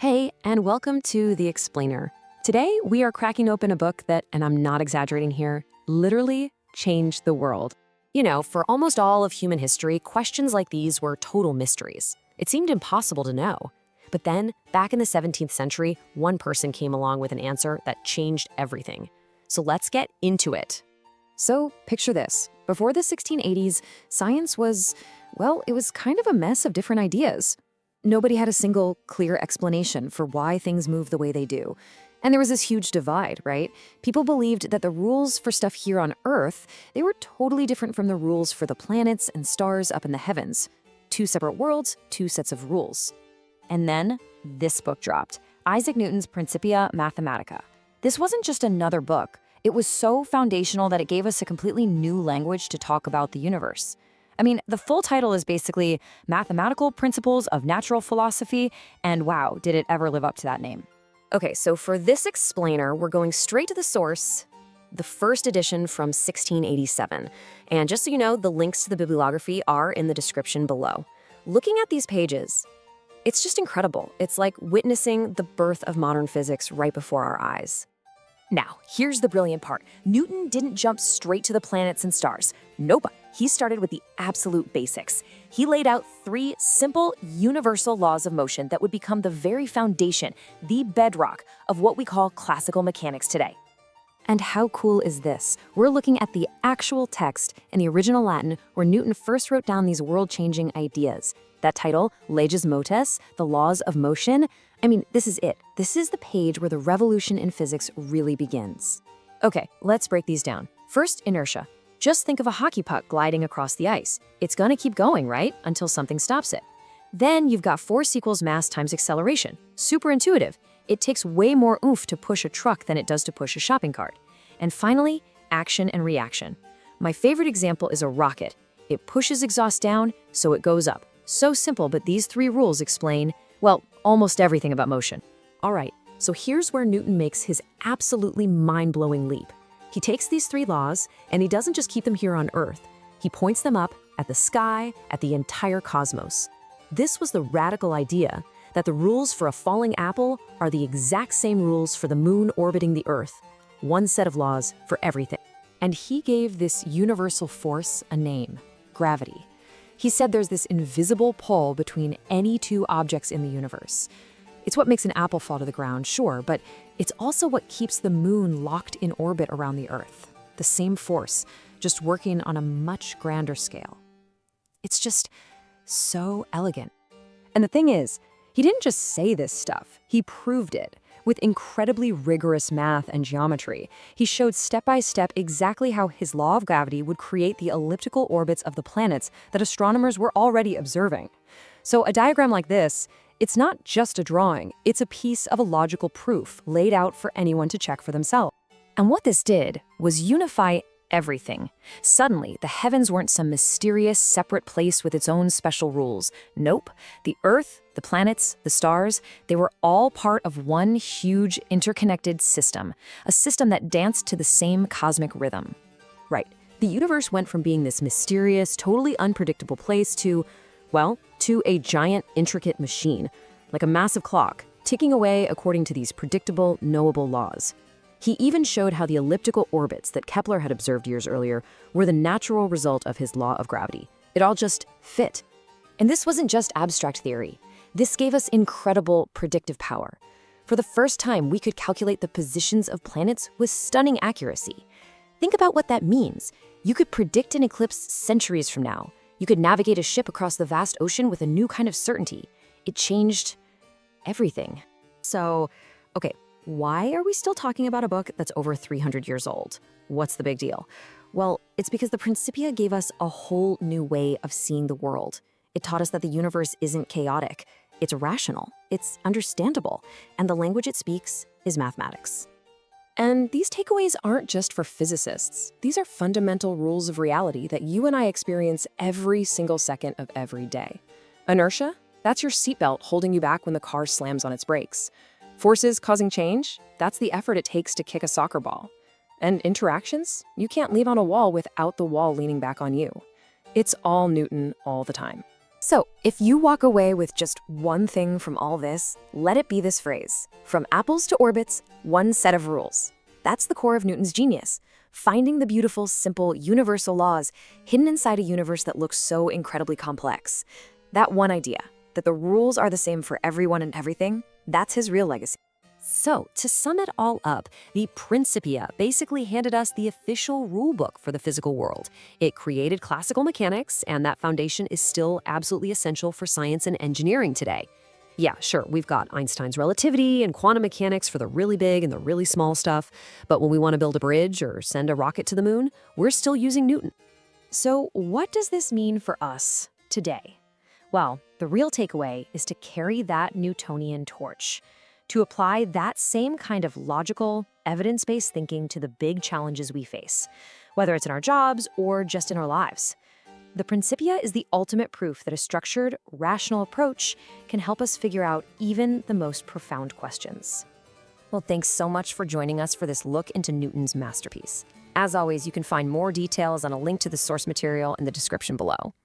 Hey, and welcome to The Explainer. Today, we are cracking open a book that, and I'm not exaggerating here, literally changed the world. You know, for almost all of human history, questions like these were total mysteries. It seemed impossible to know. But then, back in the 17th century, one person came along with an answer that changed everything. So let's get into it. So, picture this. Before the 1680s, science was, well, it was kind of a mess of different ideas. Nobody had a single, clear explanation for why things move the way they do. And there was this huge divide, right? People believed that the rules for stuff here on Earth, they were totally different from the rules for the planets and stars up in the heavens. Two separate worlds, two sets of rules. And then this book dropped, Isaac Newton's Principia Mathematica. This wasn't just another book. It was so foundational that it gave us a completely new language to talk about the universe. I mean, the full title is basically Mathematical Principles of Natural Philosophy, and wow, did it ever live up to that name. Okay, so for this explainer, we're going straight to the source, the first edition from 1687. And just so you know, the links to the bibliography are in the description below. Looking at these pages, it's just incredible. It's like witnessing the birth of modern physics right before our eyes. Now, here's the brilliant part. Newton didn't jump straight to the planets and stars. Nope. He started with the absolute basics. He laid out 3 simple, universal laws of motion that would become the very foundation, the bedrock of what we call classical mechanics today. And how cool is this? We're looking at the actual text in the original Latin where Newton first wrote down these world-changing ideas. That title, Leges Motus, the laws of motion, I mean, this is it. This is the page where the revolution in physics really begins. Okay, let's break these down. First, inertia. Just think of a hockey puck gliding across the ice. It's gonna keep going, right? Until something stops it. Then you've got force equals mass times acceleration. Super intuitive. It takes way more oomph to push a truck than it does to push a shopping cart. And finally, action and reaction. My favorite example is a rocket. It pushes exhaust down, so it goes up. So simple, but these 3 rules explain, well, almost everything about motion. All right, so here's where Newton makes his absolutely mind-blowing leap. He takes these 3 laws, and he doesn't just keep them here on Earth. He points them up at the sky, at the entire cosmos. This was the radical idea that the rules for a falling apple are the exact same rules for the moon orbiting the Earth. One set of laws for everything. And he gave this universal force a name, gravity. He said there's this invisible pull between any 2 objects in the universe. It's what makes an apple fall to the ground, sure, but it's also what keeps the moon locked in orbit around the Earth. The same force, just working on a much grander scale. It's just so elegant. And the thing is, he didn't just say this stuff, he proved it. With incredibly rigorous math and geometry, he showed step by step exactly how his law of gravity would create the elliptical orbits of the planets that astronomers were already observing. So a diagram like this, it's not just a drawing, it's a piece of a logical proof laid out for anyone to check for themselves. And what this did was unify everything. Suddenly, the heavens weren't some mysterious, separate place with its own special rules. Nope. The Earth, the planets, the stars, they were all part of one huge, interconnected system. A system that danced to the same cosmic rhythm. Right. The universe went from being this mysterious, totally unpredictable place to, well, to a giant, intricate machine, like a massive clock, ticking away according to these predictable, knowable laws. He even showed how the elliptical orbits that Kepler had observed years earlier were the natural result of his law of gravity. It all just fit. And this wasn't just abstract theory. This gave us incredible predictive power. For the first time, we could calculate the positions of planets with stunning accuracy. Think about what that means. You could predict an eclipse centuries from now. You could navigate a ship across the vast ocean with a new kind of certainty. It changed everything. So, okay. Why are we still talking about a book that's over 300 years old? What's the big deal? Well, it's because the Principia gave us a whole new way of seeing the world. It taught us that the universe isn't chaotic. It's rational. It's understandable. And the language it speaks is mathematics. And these takeaways aren't just for physicists. These are fundamental rules of reality that you and I experience every single second of every day. Inertia? That's your seatbelt holding you back when the car slams on its brakes. Forces causing change? That's the effort it takes to kick a soccer ball. And interactions? You can't leave on a wall without the wall leaning back on you. It's all Newton all the time. So, if you walk away with just one thing from all this, let it be this phrase: from apples to orbits, one set of rules. That's the core of Newton's genius, finding the beautiful, simple, universal laws hidden inside a universe that looks so incredibly complex. That one idea, that the rules are the same for everyone and everything, that's his real legacy. So, to sum it all up, the Principia basically handed us the official rulebook for the physical world. It created classical mechanics, and that foundation is still absolutely essential for science and engineering today. Yeah, sure, we've got Einstein's relativity and quantum mechanics for the really big and the really small stuff, but when we want to build a bridge or send a rocket to the moon, we're still using Newton. So, what does this mean for us today? Well, the real takeaway is to carry that Newtonian torch, to apply that same kind of logical, evidence-based thinking to the big challenges we face, whether it's in our jobs or just in our lives. The Principia is the ultimate proof that a structured, rational approach can help us figure out even the most profound questions. Well, thanks so much for joining us for this look into Newton's masterpiece. As always, you can find more details on a link to the source material in the description below.